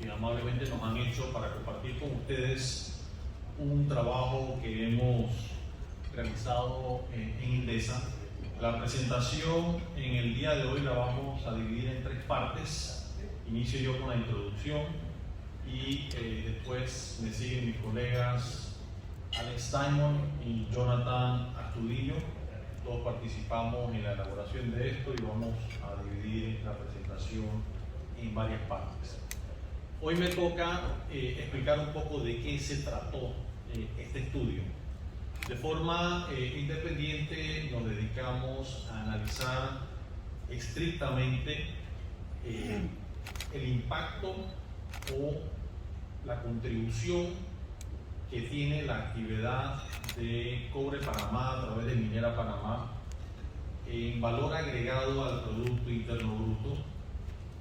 que amablemente nos han hecho para compartir con ustedes un trabajo que hemos realizado en Indesa. La presentación en el día de hoy la vamos a dividir en tres partes. Inicio yo con la introducción y después me siguen mis colegas Alex Simon y Jonathan Astudillo. Todos participamos en la elaboración de esto y vamos a dividir la presentación en varias partes. Hoy me toca explicar un poco de qué se trató este estudio. De forma independiente nos dedicamos a analizar estrictamente el impacto o la contribución que tiene la actividad de Cobre Panamá a través de Minera Panamá en valor agregado al Producto Interno Bruto.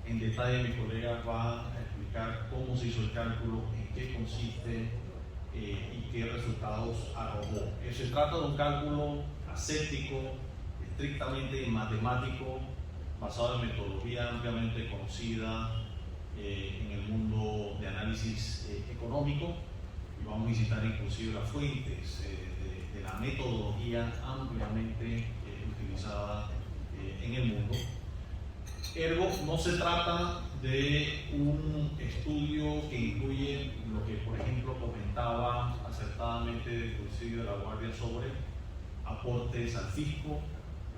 En detalle mi colega va a explicar cómo se hizo el cálculo, en qué consiste y qué resultados arrojó. Se trata de un cálculo aséptico, estrictamente matemático, basado en metodología ampliamente conocida en el mundo de análisis económico. Y vamos a visitar inclusive las fuentes de la metodología ampliamente utilizada en el mundo. Ergo, no se trata de un estudio que incluye lo que, por ejemplo, comentaba acertadamente el Presidio de la Guardia sobre aportes al fisco,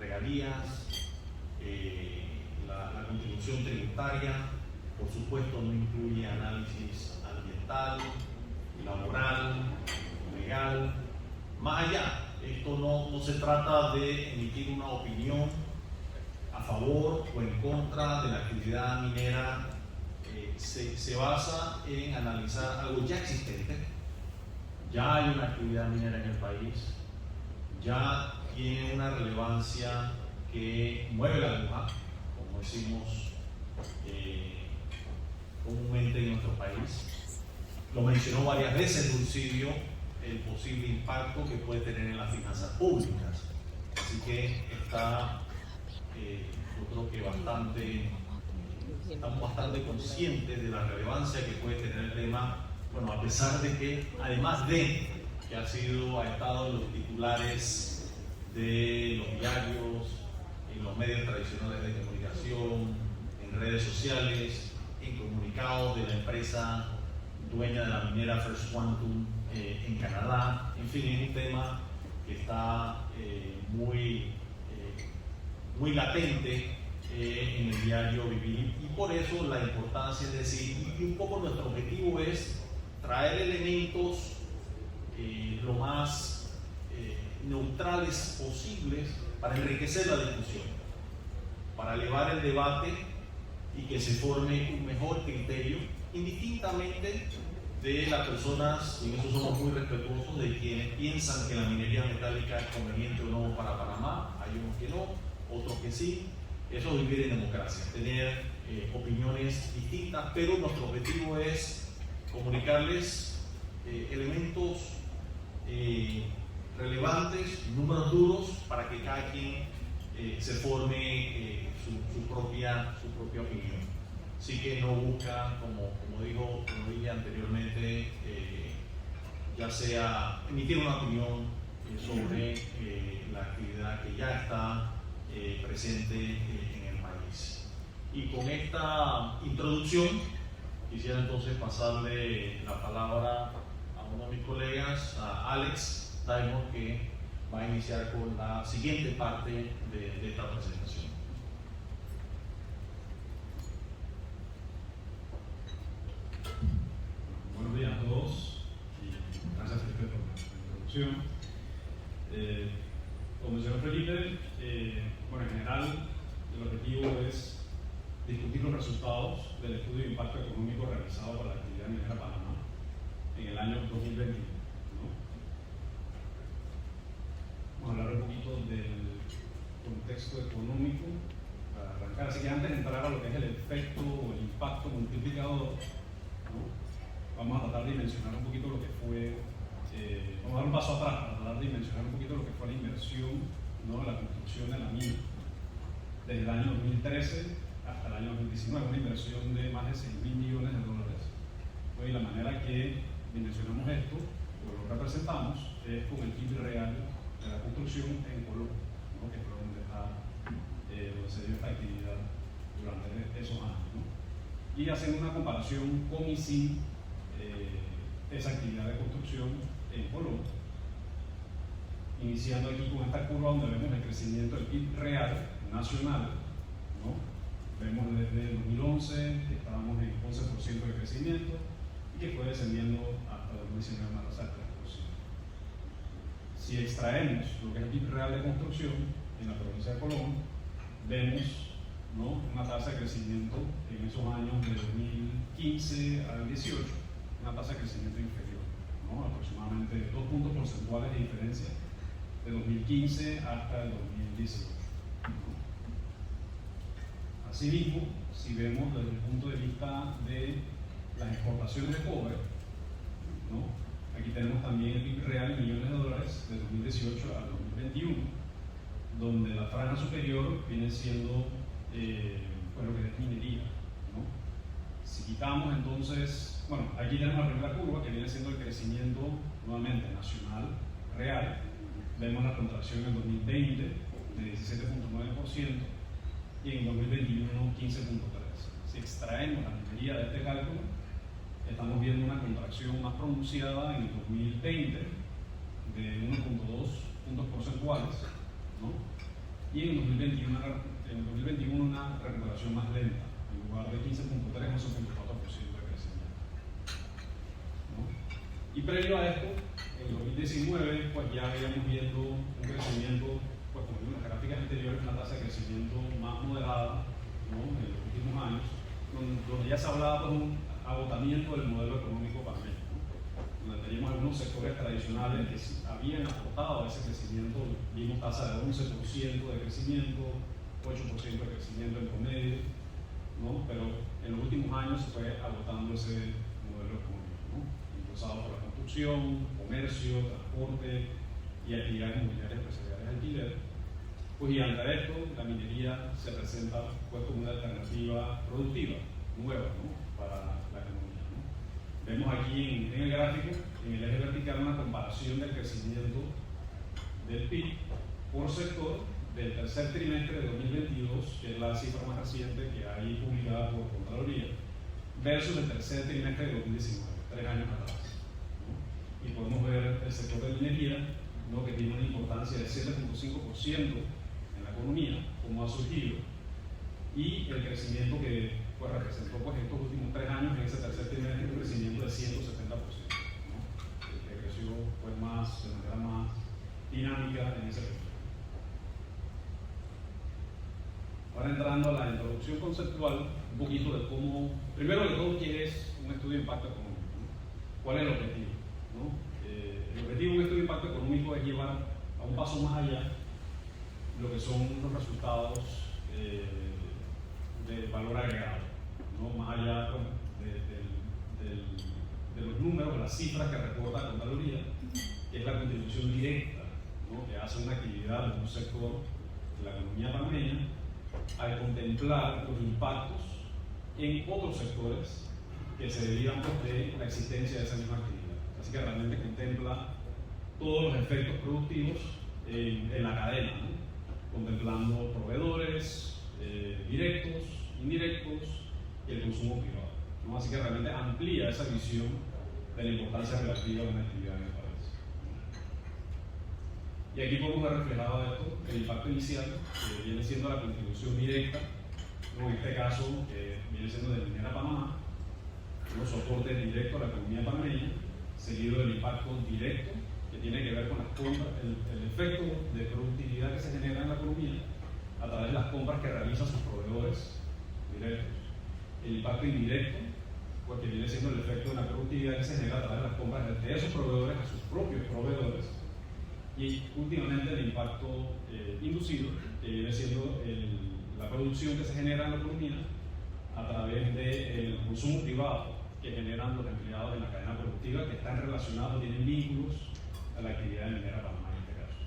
regalías, la contribución tributaria. Por supuesto, no incluye análisis ambiental, laboral, legal. Más allá, esto no se trata de emitir una opinión a favor o en contra de la actividad minera. Se basa en analizar algo ya existente. Ya hay una actividad minera en el país, ya tiene una relevancia que mueve la aguja, como decimos comúnmente en nuestro país. Lo mencionó varias veces Dulcidio, el posible impacto que puede tener en las finanzas públicas. Así que está, yo creo que estamos bastante conscientes de la relevancia que puede tener el tema, bueno, a pesar de que, además de que ha estado en los titulares de los diarios, en los medios tradicionales de comunicación, en redes sociales, en comunicados de la empresa dueña de la minera First Quantum en Canadá. En fin, es un tema que está muy latente en el diario vivir, y por eso la importancia es decir, y un poco nuestro objetivo es traer elementos lo más neutrales posibles para enriquecer la discusión, para elevar el debate y que se forme un mejor criterio, indistintamente de las personas, y en eso somos muy respetuosos, de quienes piensan que la minería metálica es conveniente o no para Panamá. Hay unos que no, otros que sí. Eso es vivir en democracia, tener opiniones distintas, pero nuestro objetivo es comunicarles elementos relevantes, números duros, para que cada quien se forme su propia opinión. Así que no busca, como dije anteriormente, ya sea emitir una opinión sobre la actividad que ya está presente en el país. Y con esta introducción quisiera entonces pasarle la palabra a uno de mis colegas, a Alex Simon, que va a iniciar con la siguiente parte de esta presentación. Buenos días a todos y gracias a usted por la introducción. Como mencionó Felipe, en general el objetivo es discutir los resultados del estudio de impacto económico realizado por la actividad minera Panamá en el año 2021. Vamos a hablar un poquito del contexto económico para arrancar. Así que antes de entrar a lo que es el efecto o el impacto multiplicador, vamos a tratar de dimensionar un poquito lo que fue, vamos a dar un paso atrás para tratar de dimensionar un poquito lo que fue la inversión, de la construcción de la mina desde el año 2013 hasta el año 2019, una inversión de más de $6.000 millones. ¿no? Y la manera que dimensionamos esto, o lo representamos, es con el PIB real de la construcción en Colombia, ¿no? Que fue donde se dio esta actividad durante esos años, ¿no? Y haciendo una comparación con y sin esa actividad de construcción en Colombia, iniciando aquí con esta curva donde vemos el crecimiento del PIB real nacional, ¿no? Vemos desde el 2011 que estábamos en 11% de crecimiento y que fue descendiendo hasta 2019 una tasa de 3%. Si extraemos lo que es el PIB real de construcción en la provincia de Colón, vemos, ¿no?, una tasa de crecimiento en esos años de 2015 al 18, una tasa de crecimiento inferior, ¿no?, aproximadamente 2 puntos porcentuales de diferencia de 2015 hasta el 2018. Asimismo, si vemos desde el punto de vista de las exportaciones de cobre, ¿no?, aquí tenemos también el PIB real en millones de dólares de 2018 al 2021, donde la franja superior viene siendo pues lo que es minería, ¿no? Si quitamos entonces, bueno, aquí tenemos la primera curva que viene siendo el crecimiento nuevamente nacional real. Vemos la contracción en el 2020 de 17.9% y en el 2021 15.3%. Si extraemos la minería de este cálculo, estamos viendo una contracción más pronunciada en el 2020 de 1.2 puntos porcentuales, ¿no? Y en el 2021 una recuperación más lenta, en lugar de 15.3 a 11.4% de crecimiento, ¿no? Y previo a esto, en el 2019, pues ya veíamos viendo un crecimiento, pues como vimos en las gráficas anteriores, una tasa de crecimiento más moderada, ¿no?, en los últimos años, donde ya se hablaba de un agotamiento del modelo económico panameño, ¿no?, donde teníamos algunos sectores tradicionales que habían aportado a ese crecimiento. Vimos tasa de 11% de crecimiento, 8% de crecimiento en promedio, ¿no?, pero en los últimos años se fue agotando ese modelo económico, ¿no?, impulsado por la construcción, comercio, transporte y actividades inmobiliarias empresariales de alquiler. Pues y ante esto, la minería se presenta pues como una alternativa productiva, nueva, ¿no?, para la economía, ¿no? Vemos aquí en el gráfico, en el eje vertical, una comparación del crecimiento del PIB por sector del tercer trimestre de 2022, que es la cifra más reciente que hay publicada por Contraloría, versus el tercer trimestre de 2019, 3 años atrás, ¿no? Y podemos ver el sector de minería, ¿no?, que tiene una importancia de 7.5% en la economía, como ha surgido, y el crecimiento que pues representó pues estos últimos 3 años en ese tercer trimestre, un crecimiento de 170%, ¿no?, que creció pues más, de manera más dinámica en ese periodo. Ahora entrando a la introducción conceptual, un poquito de cómo, primero de todo, ¿qué es un estudio de impacto económico?, ¿no? ¿Cuál es el objetivo?, ¿no? El objetivo de un estudio de impacto económico es llevar a un paso más allá lo que son los resultados de valor agregado, ¿no?, más allá pues, de los números, de las cifras que reporta Contraloría, que es la contribución directa, ¿no?, que hace una actividad de un sector de la economía panameña al contemplar los impactos en otros sectores que se derivan pues, de la existencia de esa misma actividad. Así que realmente contempla todos los efectos productivos en la cadena, ¿no?, contemplando proveedores directos, indirectos y el consumo privado, ¿no? Así que realmente amplía esa visión de la importancia relativa de una actividad en el país. Y aquí podemos ver reflejado esto, el impacto inicial, que viene siendo la contribución directa, ¿no?, en este caso, que viene siendo de Minera Panamá, los soportes directos a la economía panameña, seguido del impacto directo, que tiene que ver con las compras, el efecto de productividad que se genera en la economía a través de las compras que realizan sus proveedores directos. El impacto indirecto, pues que viene siendo el efecto de la productividad que se genera a través de las compras de esos proveedores a sus propios proveedores. Y últimamente el impacto inducido, que viene siendo la producción que se genera en la economía a través del consumo privado que generan los empleados en la cadena productiva, que están relacionados, tienen vínculos a la actividad de Minera Panamá en este caso.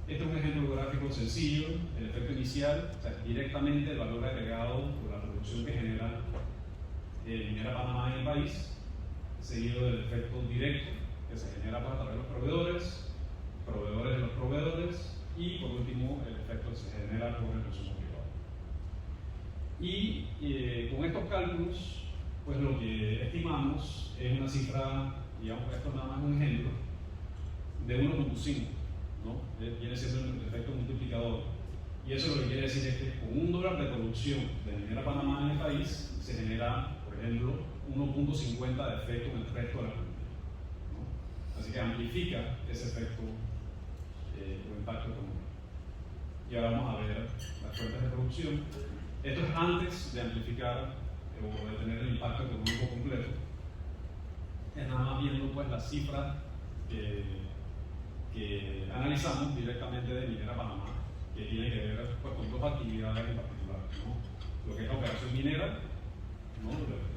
Este es un ejemplo gráfico sencillo, el efecto inicial, o sea, directamente el valor agregado por la producción que genera minera Panamá en el país, seguido del efecto directo que se genera pues, a través de los proveedores, proveedores de los proveedores y por último el efecto que se genera por el consumo privado. Y con estos cálculos, pues lo que estimamos es una cifra, digamos, esto es nada más un ejemplo, de 1.5, ¿no? Viene siendo el efecto multiplicador. Y eso lo que quiere decir es que con $1 de producción de minera Panamá en el país se genera, por ejemplo, 1.50 de efecto en el resto de la comunidad, ¿no? Así que amplifica ese efecto o impacto económico. Y ahora vamos a ver las fuentes de producción. Esto es antes de amplificar o de tener el impacto económico completo. Es nada más viendo pues las cifras que analizamos directamente de minera Panamá, que tiene que ver pues, con dos actividades en particular, ¿no? Lo que es la operación minera, ¿no?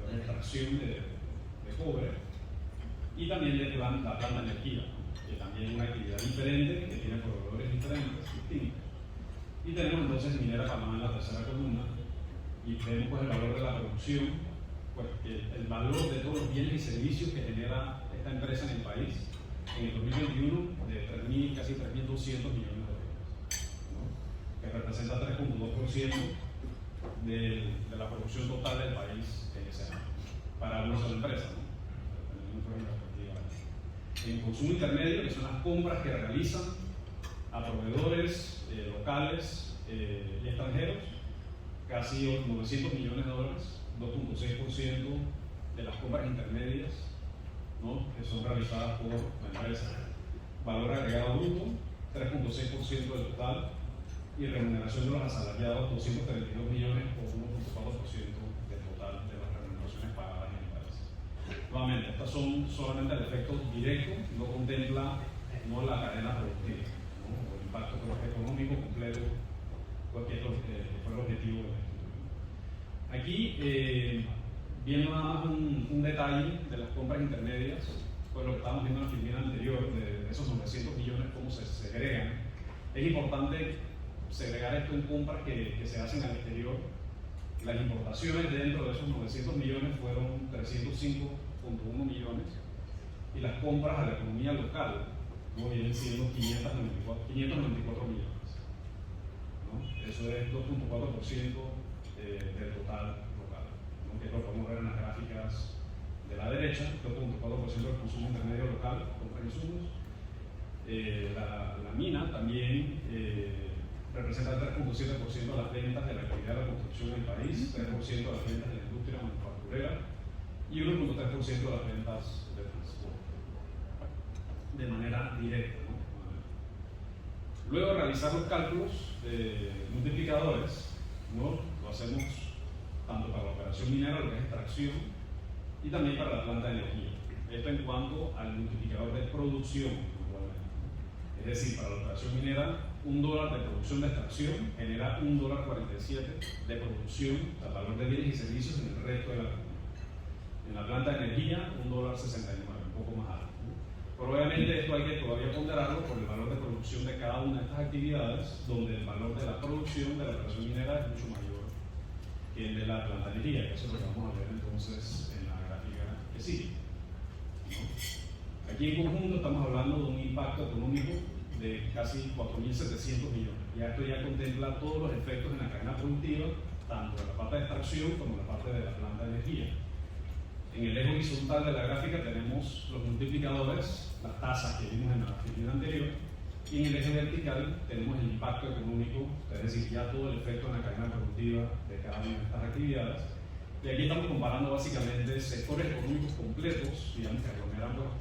La extracción de cobre, y también de la planta de energía, ¿no? Que también es una actividad diferente, que tiene proveedores diferentes, distintos. Y tenemos entonces minera Panamá en la tercera columna, y vemos pues, el valor de la producción, pues, el valor de todos los bienes y servicios que genera esta empresa en el país en el 2021 de casi 3.200 millones de dólares, ¿no? Que representa 3.2% de la producción total del país en ese año, para una sola empresa, ¿no? En consumo intermedio, que son las compras que realizan a proveedores locales y extranjeros, casi 900 millones de dólares, 2.6% de las compras intermedias, ¿no? Que son realizadas por la empresa. Valor agregado bruto, 3.6% del total, y remuneración de los asalariados, 232 millones o 1.4% del total de las remuneraciones pagadas en el país. Nuevamente, estas son solamente el efecto directo, no contempla no la cadena productiva, ¿no? O el impacto económico completo, porque fue el objetivo del estudio. Aquí, viendo nada más un detalle de las compras intermedias, pues lo que estábamos viendo en la filmina anterior, de esos 900 millones, cómo se segregan, es importante segregar esto en compras que se hacen al exterior. Las importaciones dentro de esos 900 millones fueron 305.1 millones y las compras a la economía local no vienen siendo 594 millones, ¿no? Eso es 2.4% del total local, ¿no? Que lo podemos ver en las gráficas de la derecha, 2.4% del consumo intermedio local, compras y insumos. La mina también representa el 3.7% de las ventas de la actividad de la construcción en el país, 3% de las ventas de la industria manufacturera y 1.3% de las ventas de transporte, de manera directa, ¿no? Luego de realizar los cálculos multiplicadores, ¿no? Lo hacemos tanto para la operación minera, lo que es extracción, y también para la planta de energía. Esto en cuanto al multiplicador de producción, es decir, para la operación minera, $1 de producción de extracción genera $1.47 de producción, al valor de bienes y servicios en el resto de la comunidad. En la planta de energía, $1.69, un poco más alto. Pero obviamente esto hay que todavía ponderarlo por el valor de producción de cada una de estas actividades, donde el valor de la producción de la operación minera es mucho mayor que el de la planta de energía, que eso es lo que vamos a ver entonces en la gráfica que sigue, ¿no? Aquí en conjunto estamos hablando de un impacto económico de casi 4.700 millones. Y esto ya contempla todos los efectos en la cadena productiva, tanto en la parte de extracción como en la parte de la planta de energía. En el eje horizontal de la gráfica tenemos los multiplicadores, las tasas que vimos en la filmina anterior, y en el eje vertical tenemos el impacto económico, es decir, ya todo el efecto en la cadena productiva de cada una de estas actividades. Y aquí estamos comparando básicamente sectores económicos completos, digamos que aglomeran pues,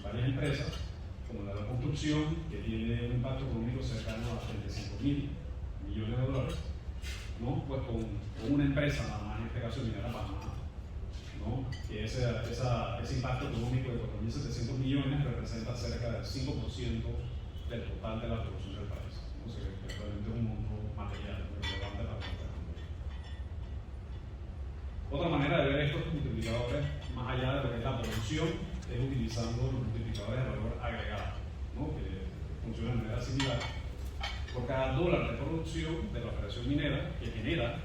varias empresas, como la de la construcción, que tiene un impacto económico cercano a 35.000 millones de dólares, ¿no? Pues con una empresa, nada más en este caso minera Panamá, ¿no? Que ese impacto económico de 4.700 millones representa cerca del 5% del total de la producción del país, ¿no? O sea, que realmente es un monto material relevante para la economía. Otra manera de ver estos multiplicadores, más allá de lo que es la producción, es utilizando los multiplicadores de valor agregado, ¿no? Que funcionan de manera similar. Por cada $1 de producción de la operación minera que genera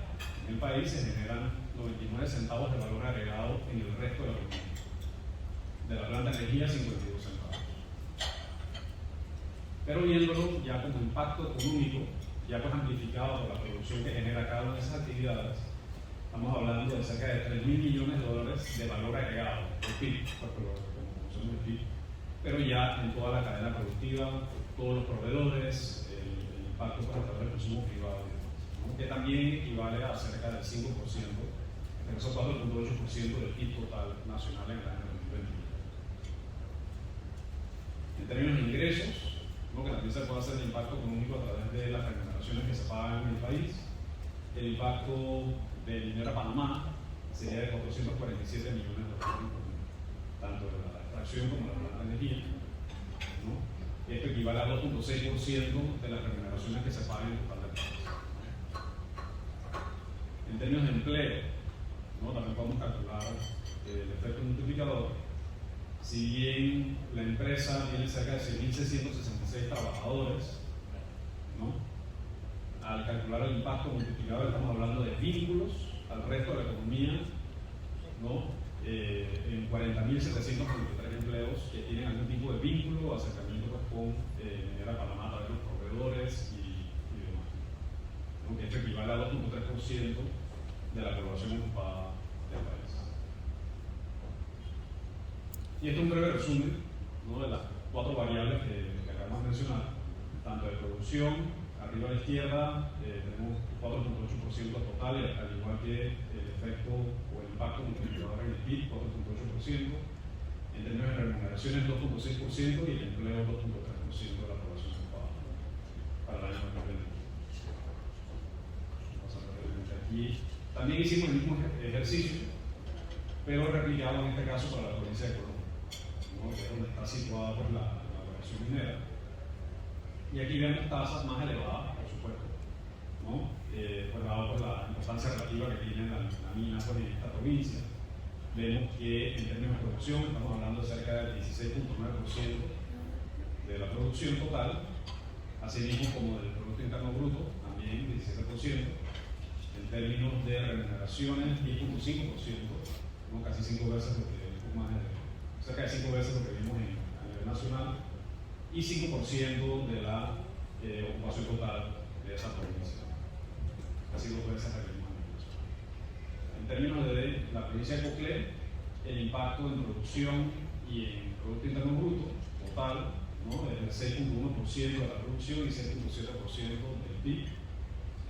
en el país se generan 99 centavos de valor agregado en el resto de la economía. De la planta de energía, 52 centavos. Pero viéndolo ya como impacto económico, ya pues amplificado por la producción que genera cada una de esas actividades, estamos hablando de cerca de $3.000 millones de valor agregado, el PIB, como conocemos el PIB, pero ya en toda la cadena productiva, todos los proveedores, el impacto para el consumo privado, ¿no? Que también equivale a cerca del 5%, en eso 4.8% del PIB total nacional en el año 2021. En términos de ingresos, ¿no? Que también se puede hacer el impacto económico a través de las remuneraciones que se pagan en el país, el impacto de Minera Panamá sería de $447 millones, tanto de la extracción como de la planta de energía, ¿no? Esto equivale a 2.6% de las remuneraciones que se pagan en total del país. En términos de empleo, ¿no? También podemos calcular el efecto multiplicador. Si bien la empresa tiene cerca de 6.666 trabajadores, ¿no? Al calcular el impacto multiplicador estamos hablando de vínculos al resto de la economía, ¿no? En 40.793 empleos que tienen algún tipo de vínculo o acercamiento con Minera Panamá a través de los proveedores y demás, ¿no? Que esto equivale a 2.3% de la población ocupada del país. Y esto es un breve resumen, ¿no? De las 4 variables que acabamos de mencionar, tanto de producción, arriba a la izquierda tenemos 4.8% total, al igual que el efecto o el impacto multiplicador en el PIB, 4.8%, en términos de remuneraciones 2.6% y el empleo 2.3% de la población ocupada para el año 2020. Aquí también hicimos el mismo ejercicio, pero replicado en este caso para la provincia de Colombia, ¿no? Que es donde está situada pues, la operación minera. Y aquí vemos tasas más elevadas, por supuesto, ¿no? Pues dado por la importancia relativa que tiene la mina pues, en esta provincia. Vemos que en términos de producción estamos hablando de cerca del 16.9% de la producción total, así mismo como del Producto Interno Bruto, también 17%. En términos de remuneraciones, 10.5%, ¿no? Casi 5 veces lo que, cerca de 5 veces lo que vimos a nivel nacional, y 5% de la ocupación total de esa provincia, casi 2 veces lo que vimos a nivel nacional. En términos de la provincia de Coclé, el impacto en producción y en Producto Interno Bruto total, ¿no? Es del 6.1% de la producción y 6.7% del PIB.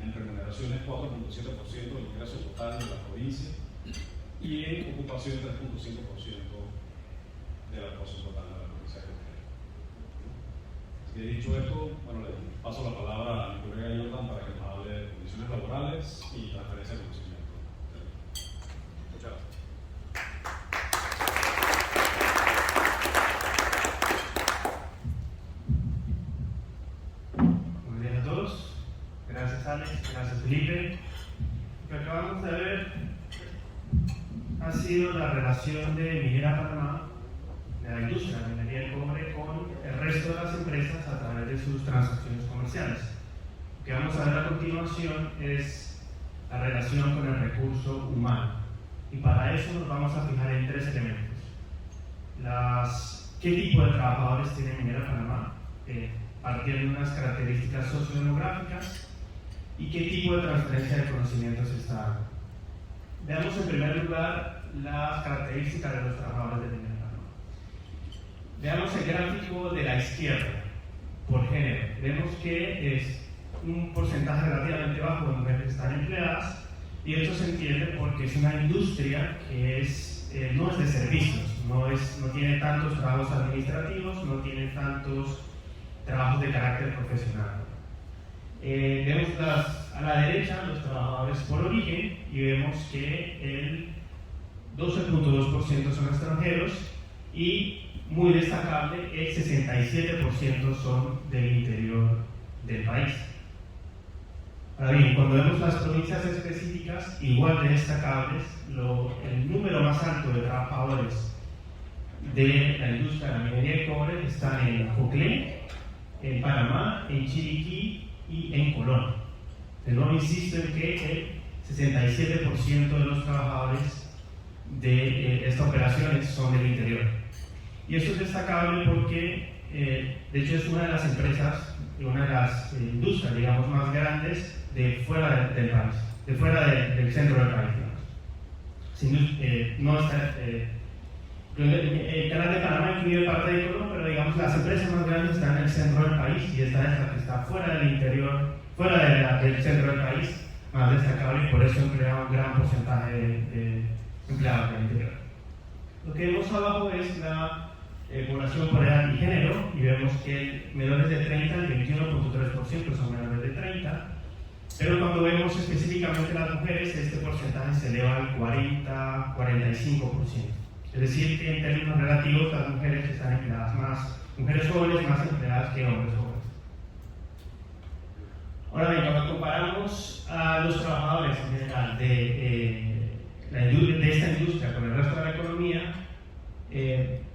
En remuneraciones 4.7% del ingreso total de la provincia y en ocupación 3.5% de la ocupación total de la provincia de Coclé. Así que dicho esto, bueno, le paso la palabra a mi colega Jordan para que nos hable de condiciones laborales y transferencia de conocimiento. Muchas gracias. Buenos días a todos. Gracias Alex, gracias Felipe. Lo que acabamos de ver ha sido la relación de Minera Panamá, de la industria de la minería del cobre, con el resto de las empresas a través de sus transacciones comerciales. Lo que vamos a ver a continuación es la relación con el recurso humano. Y para eso nos vamos a fijar en 3 elementos. ¿Qué tipo de trabajadores tiene Minera Panamá? Partiendo de unas características sociodemográficas y qué tipo de transferencia de conocimientos se está dando. Veamos en primer lugar las características de los trabajadores de Minera Panamá. Veamos el gráfico de la izquierda, por género. Vemos que es un porcentaje relativamente bajo de mujeres que están empleadas, y esto se entiende porque es una industria que no es de servicios, no tiene tantos trabajos administrativos, no tiene tantos trabajos de carácter profesional. Vemos a la derecha los trabajadores por origen y vemos que el 12.2% son extranjeros y, muy destacable, el 67% son del interior del país. Ahora bien, cuando vemos las provincias específicas, igual de destacables, el número más alto de trabajadores de la industria de la minería de cobre están en Coclé, en Panamá, en Chiriquí y en Colón. De nuevo insisto en que el 67% de los trabajadores de estas operaciones son del interior. Y esto es destacable porque, de hecho, es una de las empresas, una de las industrias, digamos, más grandes de fuera del país, de fuera del centro del país, digamos. No está, el Canal de Panamá incluye parte de Ecuador, pero digamos las empresas más grandes están en el centro del país y esta es la que está fuera del interior, fuera del centro del país, más destacable, y por eso emplea un gran porcentaje de empleados del interior. Lo que vemos abajo es la población por edad y género, y vemos que menores de 30, el 21.3% son menores de 30, pero cuando vemos específicamente las mujeres, este porcentaje se eleva al 40-45%. Es decir, que en términos relativos las mujeres están empleadas más, mujeres jóvenes más empleadas que hombres jóvenes. Ahora bien, cuando comparamos a los trabajadores en general de esta industria con el resto de la economía,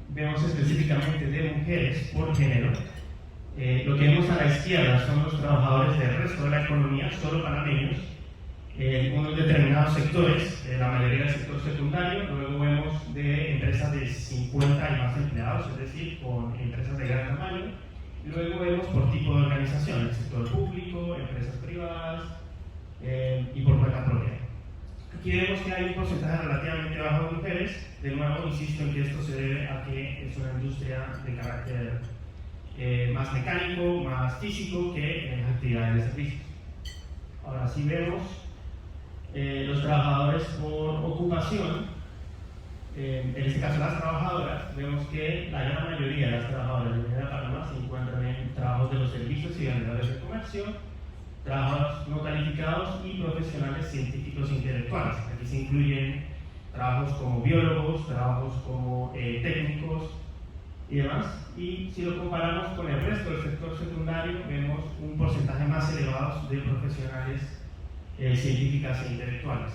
vemos específicamente de mujeres por género. Lo que vemos a la izquierda son los trabajadores del resto de la economía, solo panameños, unos determinados sectores, la mayoría del sector secundario. Luego vemos de empresas de 50 y más empleados, es decir, con empresas de gran tamaño. Y luego vemos por tipo de organización, el sector público, empresas privadas y por cuenta propia. Aquí vemos que hay un porcentaje relativamente bajo de mujeres. De nuevo, insisto en que esto se debe a que es una industria de carácter más mecánico, más físico que en las actividades de servicios. Ahora, si vemos los trabajadores por ocupación, en este caso las trabajadoras, vemos que la gran mayoría de las trabajadoras de Minera Panamá se encuentran en trabajos de los servicios y vendedores de comercio, trabajos no calificados y profesionales científicos e intelectuales. Aquí se incluyen trabajos como biólogos, trabajos como técnicos y demás. Y si lo comparamos con el resto del sector secundario, vemos un porcentaje más elevado de profesionales científicas e intelectuales.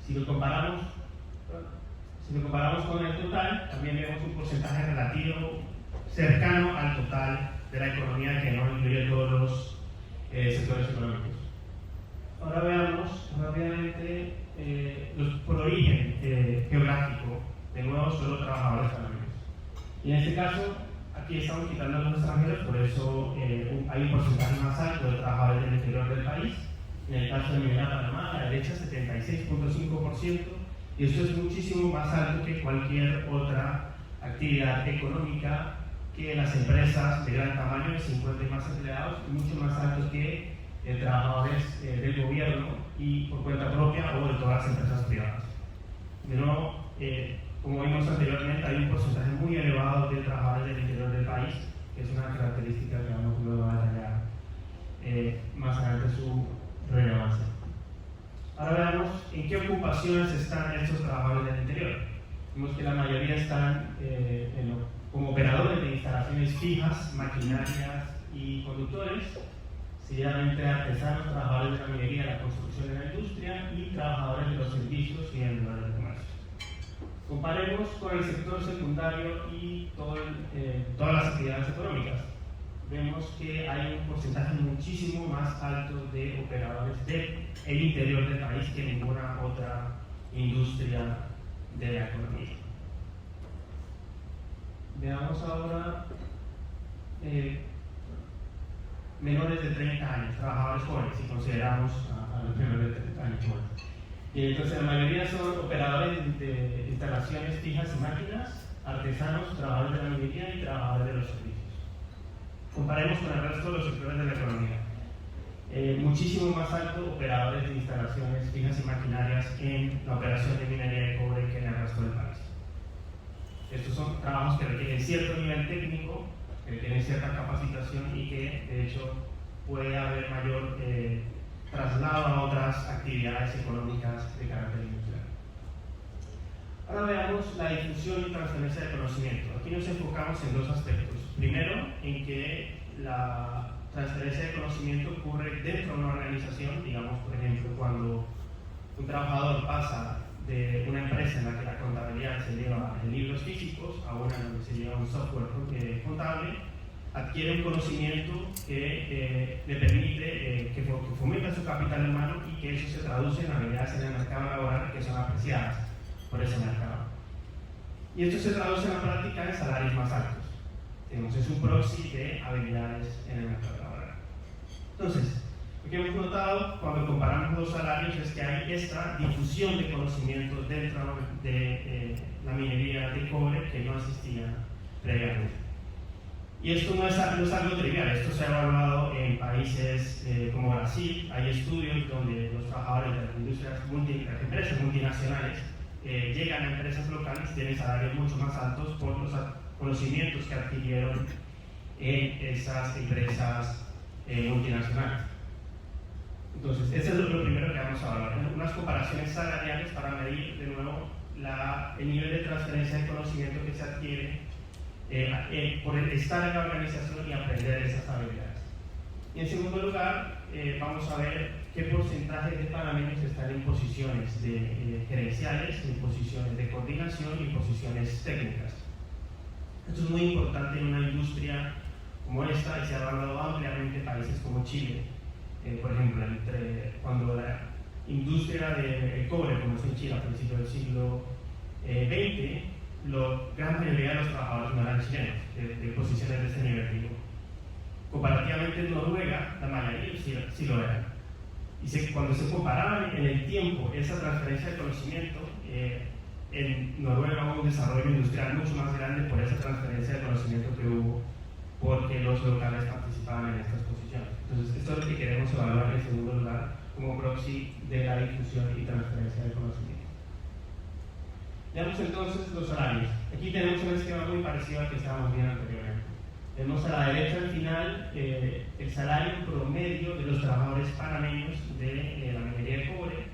Si lo comparamos con el total, también vemos un porcentaje relativo cercano al total de la economía, que no incluye todos los sectores económicos. Ahora veamos rápidamente por origen geográfico, de nuevo solo trabajadores panameños. Y en este caso, aquí estamos quitando a los extranjeros, por eso hay un porcentaje más alto de trabajadores del interior del país. En el caso de Minera Panamá, a la derecha 76.5%, y esto es muchísimo más alto que cualquier otra actividad económica, que las empresas de gran tamaño, de 50 y más empleados, y mucho más alto que trabajadores del gobierno y por cuenta propia o de todas las empresas privadas. De nuevo, como vimos anteriormente, hay un porcentaje muy elevado de trabajadores del interior del país, que es una característica que vamos luego a detallar más adelante su relevancia. Ahora veamos en qué ocupaciones están estos trabajadores del interior. Vemos que la mayoría están como operadores de instalaciones fijas, maquinarias y conductores, seguidamente artesanos, trabajadores de la minería, la construcción de la industria y trabajadores de los servicios y vendedores de comercio. Comparemos con el sector secundario y todas las actividades económicas. Vemos que hay un porcentaje muchísimo más alto de operadores del interior del país que ninguna otra industria de la economía. Veamos ahora menores de 30 años, trabajadores jóvenes, si consideramos a los menores de 30 años jóvenes. Y entonces la mayoría son operadores de instalaciones fijas y máquinas, artesanos, trabajadores de la minería y trabajadores de los servicios. Comparemos con el resto de los sectores de la economía. Muchísimo más alto operadores de instalaciones fijas y maquinarias en la operación de minería de cobre que en el resto del país. Estos son trabajos que requieren cierto nivel técnico, que requieren cierta capacitación y que de hecho puede haber mayor traslado a otras actividades económicas de carácter industrial. Ahora veamos la difusión y transferencia de conocimiento. Aquí nos enfocamos en dos aspectos. Primero, en que la transferencia de conocimiento ocurre dentro de una organización. Digamos, por ejemplo, cuando un trabajador pasa de una empresa en la que la contabilidad se lleva en libros físicos a una en la que se lleva un software adquiere un conocimiento que le permite, que fomenta su capital humano y que eso se traduce en habilidades en el mercado laboral que son apreciadas por ese mercado. Y esto se traduce en la práctica en salarios más altos. Digamos, es un proxy de habilidades en el mercado laboral. Entonces, lo que hemos notado cuando comparamos los salarios es que hay esta difusión de conocimiento dentro de la minería de cobre que no existía previamente. Y esto no es algo trivial, esto se ha evaluado en países como Brasil. Hay estudios donde los trabajadores de las las empresas multinacionales llegan a empresas locales y tienen salarios mucho más altos por los conocimientos que adquirieron en esas empresas multinacionales. Entonces, eso es lo primero que vamos a hablar, unas comparaciones salariales para medir de nuevo el nivel de transferencia de conocimiento que se adquiere por estar en la organización y aprender esas habilidades. Y en segundo lugar, vamos a ver qué porcentaje de panameños están en posiciones gerenciales, en posiciones de coordinación y en posiciones técnicas. Esto es muy importante en una industria como esta y se ha hablado ampliamente en países como Chile. Por ejemplo, cuando la industria del cobre comenzó en Chile a principios del siglo XX, la gran mayoría de los trabajadores no eran chilenos, de posiciones de este nivel. Digo. Comparativamente en Noruega, la mayoría sí lo eran. Y cuando se comparaban en el tiempo esa transferencia de conocimiento, en Noruega hubo un desarrollo industrial mucho más grande por esa transferencia de conocimiento que hubo, porque los locales participaban en estas posiciones. Entonces, esto es lo que queremos evaluar en segundo lugar como proxy de la difusión y transferencia de conocimiento. Veamos entonces los salarios. Aquí tenemos un esquema muy parecido al que estábamos viendo anteriormente. Vemos a la derecha al final el salario promedio de los trabajadores panameños de la minería de cobre,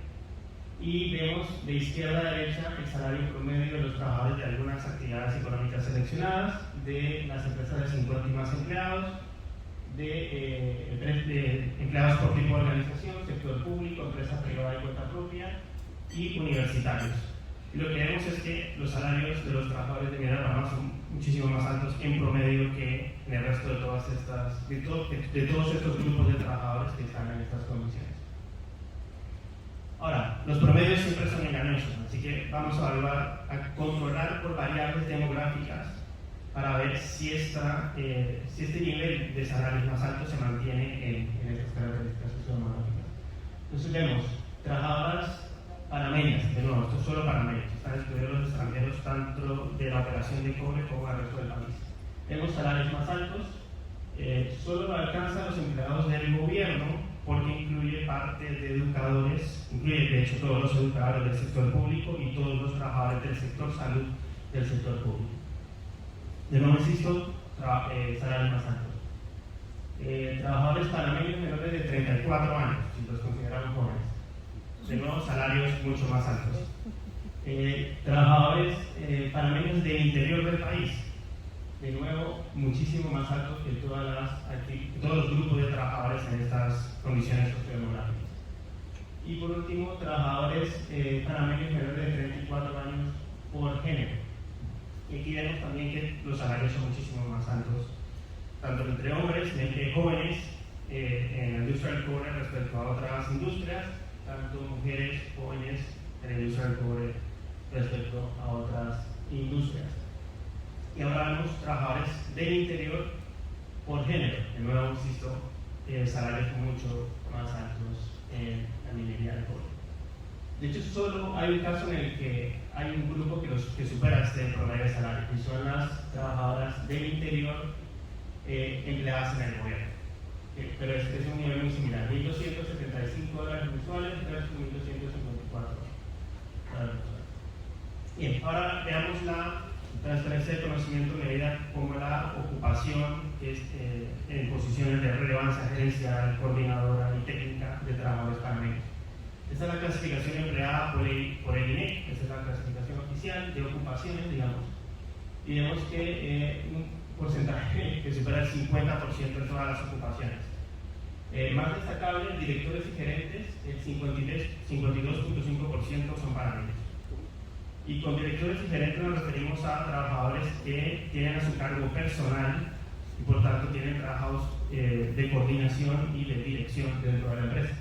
y vemos de izquierda a derecha el salario promedio de los trabajadores de algunas actividades económicas seleccionadas, de las empresas de 50 y más empleados, de empleados por tipo de organización, sector público, empresa privada de cuenta propia y universitarios. Y lo que vemos es que los salarios de los trabajadores de Minera Panamá son muchísimo más altos en promedio que en el resto de todos estos grupos de trabajadores que están en estas condiciones. Ahora, los promedios siempre son engañosos, así que vamos a evaluar, a controlar por variables demográficas para ver si este nivel de salarios más altos se mantiene en estas características sociodemográficas. Entonces vemos trabajadoras panameñas, de nuevo, esto es solo panameños, están excluidos los extranjeros tanto de la operación de cobre como del resto del país. Vemos salarios más altos, solo alcanzan los empleados del gobierno porque incluye parte de educadores, incluye de hecho todos los educadores del sector público y todos los trabajadores del sector salud del sector público. De nuevo insisto, salarios más altos. Trabajadores panameños menores de 34 años, si los consideramos jóvenes. De nuevo, salarios mucho más altos. Trabajadores panameños del interior del país, de nuevo, muchísimo más altos que todos los grupos de trabajadores en estas condiciones sociodemográficas. Y por último, trabajadores panameños menores de 34 años por género. Y aquí vemos también que los salarios son muchísimo más altos, tanto entre hombres, entre jóvenes en la industria del cobre respecto a otras industrias, tanto mujeres jóvenes en la industria del cobre respecto a otras industrias. Y ahora vemos trabajadores del interior por género. De nuevo, insisto, salarios mucho más altos en la minería del cobre. De hecho, solo hay un caso en el que hay un grupo que supera este promedio de salario, y son las trabajadoras del interior empleadas en el gobierno. Pero es un nivel muy similar, $1.275 mensuales versus $1.254. Bien, ahora veamos la transferencia de conocimiento medida como la ocupación en posiciones de relevancia gerencial, coordinadora y técnica de trabajadores panameños. Esta es la clasificación empleada por el INEC, esta es la clasificación oficial de ocupaciones, digamos, y vemos que un porcentaje que supera el 50% en todas las ocupaciones. Más destacable, directores y gerentes, el 52.5% son panameños. Y con directores y gerentes nos referimos a trabajadores que tienen a su cargo personal y por tanto tienen trabajos de coordinación y de dirección dentro de la empresa.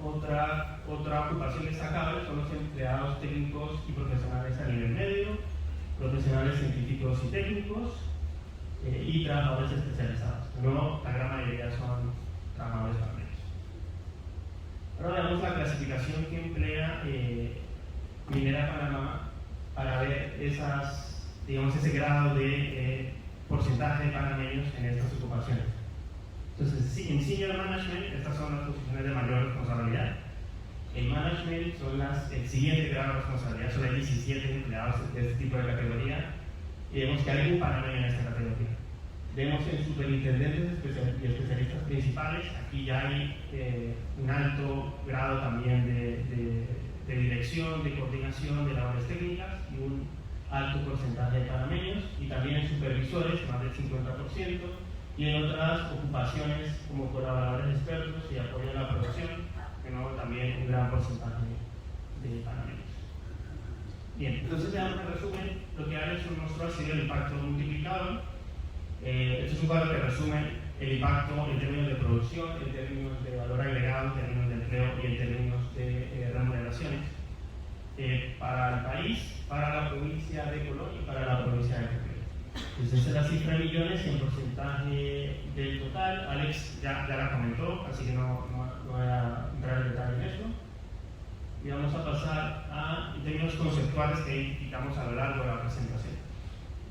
Otra ocupación destacable son los empleados técnicos y profesionales a nivel medio, profesionales científicos y técnicos y trabajadores especializados. No, la gran mayoría son trabajadores panameños. Ahora veamos la clasificación que emplea Minera Panamá para ver ese grado de porcentaje de panameños en estas ocupaciones. Entonces, en Senior Management, estas son las posiciones de mayor responsabilidad. En Management son el siguiente grado de responsabilidad, son 17 empleados de este tipo de categoría. Y vemos que hay un panameño en esta categoría. Vemos en superintendentes y especialistas principales, aquí ya hay un alto grado también de dirección, de coordinación de labores técnicas y un alto porcentaje de panameños, y también en supervisores, más del 50%, y en otras ocupaciones como colaboradores expertos y apoyo a la producción, de nuevo también un gran porcentaje de panameños. Bien, entonces veamos en resumen lo que Alex nos mostró ha sido el impacto multiplicador. Este es un cuadro que resume el impacto en términos de producción, en términos de valor agregado, en términos de empleo y en términos de remuneraciones para el país, para la provincia de Colón y para la provincia de Coquimbo. Entonces, esa es la cifra de millones y en porcentaje del total. Alex ya la comentó, así que no voy a entrar en detalle en esto. Y vamos a pasar a términos conceptuales que identificamos a lo largo de la presentación.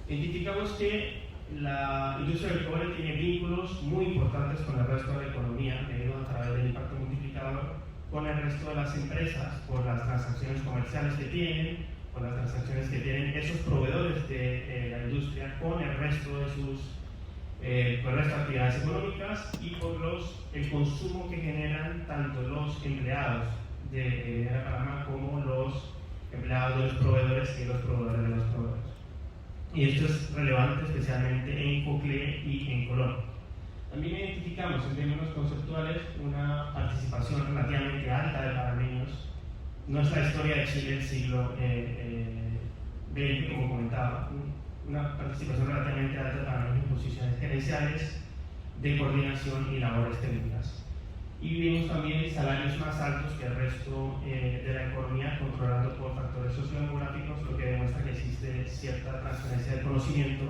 Identificamos que la industria del cobre tiene vínculos muy importantes con el resto de la economía, debido a través del impacto multiplicador con el resto de las empresas, por las transacciones comerciales que tienen, por las transacciones que tienen esos proveedores de la industria con el resto de por el resto de actividades económicas y por el consumo que generan tanto los empleados de Minera Panamá como los empleados de los proveedores y los proveedores de los proveedores. Y esto es relevante especialmente en Coclé y en Colón. También identificamos en términos conceptuales una participación relativamente alta de panameños. No es la historia de Chile del siglo XX, como comentaba, una participación relativamente alta de panameños en posiciones gerenciales, de coordinación y labores técnicas. Y vimos también salarios más altos que el resto de la economía, controlado por factores sociodemográficos, lo que demuestra que existe cierta transferencia de conocimiento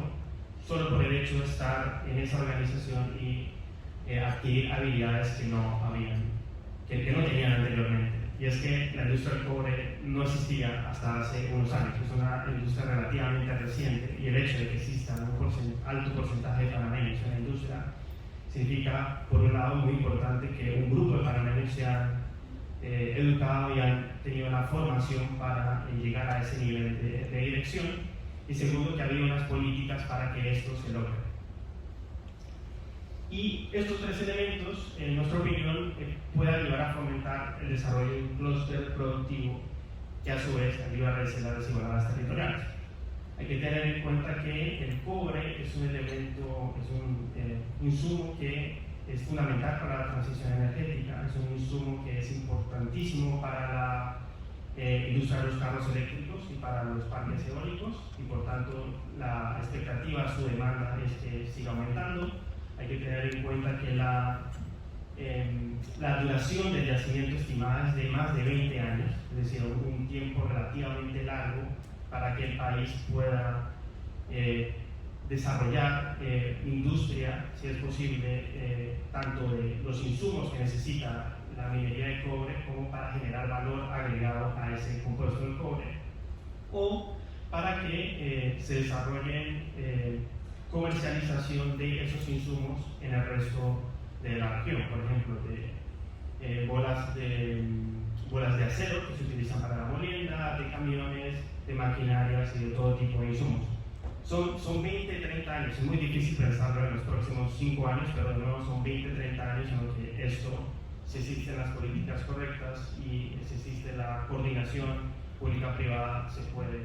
solo por el hecho de estar en esa organización y adquirir habilidades que no tenían anteriormente. Y es que la industria del cobre no existía hasta hace unos años, es una industria relativamente reciente, y el hecho de que exista un alto porcentaje de panameños en la industria significa, por un lado, muy importante que un grupo de panameños se han educado y han tenido la formación para llegar a ese nivel de dirección, y segundo, que ha habido unas políticas para que esto se logre. Y estos tres elementos, en nuestra opinión, pueden ayudar a fomentar el desarrollo de un clúster productivo que a su vez ayuda a reducir las desigualdades territoriales. Hay que tener en cuenta que el cobre es un elemento, es un insumo que es fundamental para la transición energética, es un insumo que es importantísimo para la industria de los carros eléctricos y para los parques eólicos, y por tanto la expectativa, su demanda es que siga aumentando. Hay que tener en cuenta que la duración del yacimiento estimada es de más de 20 años, es decir, un tiempo relativamente largo para que el país pueda desarrollar industria, si es posible, tanto de los insumos que necesita la minería de cobre como para generar valor agregado a ese compuesto del cobre, o para que se desarrollen comercialización de esos insumos en el resto de la región, por ejemplo, de bolas de acero que se utilizan para la molienda, de camiones, de maquinarias y de todo tipo de insumos. Son 20, 30 años, es muy difícil pensarlo en los próximos 5 años, pero de nuevo son 20, 30 años en los que esto, si existen las políticas correctas y si existe la coordinación pública-privada, se puede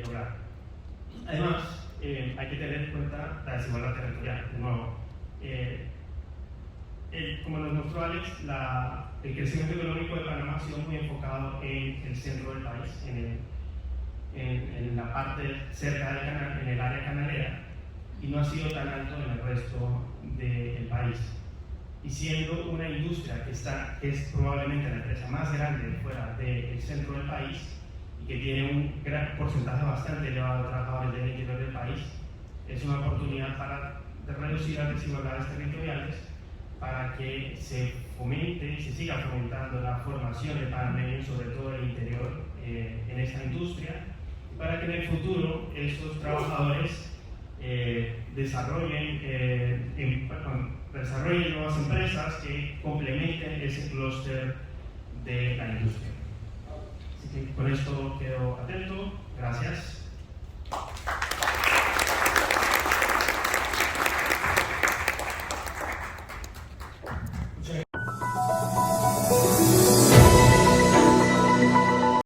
lograr. Además, hay que tener en cuenta la desigualdad territorial. De nuevo, como nos mostró Alex, el crecimiento económico de Panamá ha sido muy enfocado en el centro del país, en la parte cerca del canal, en el área canalera, y no ha sido tan alto en el resto del país. y siendo una industria que es probablemente la empresa más grande fuera del centro del país y que tiene un gran porcentaje bastante elevado de trabajadores del interior del país, es una oportunidad para reducir las desigualdades territoriales, para que se fomente y se siga fomentando la formación de panameños, sobre todo en el interior, en esta industria, y para que en el futuro estos trabajadores desarrollen nuevas empresas que complementen ese clúster de la industria. Así que con esto quedo atento. Gracias.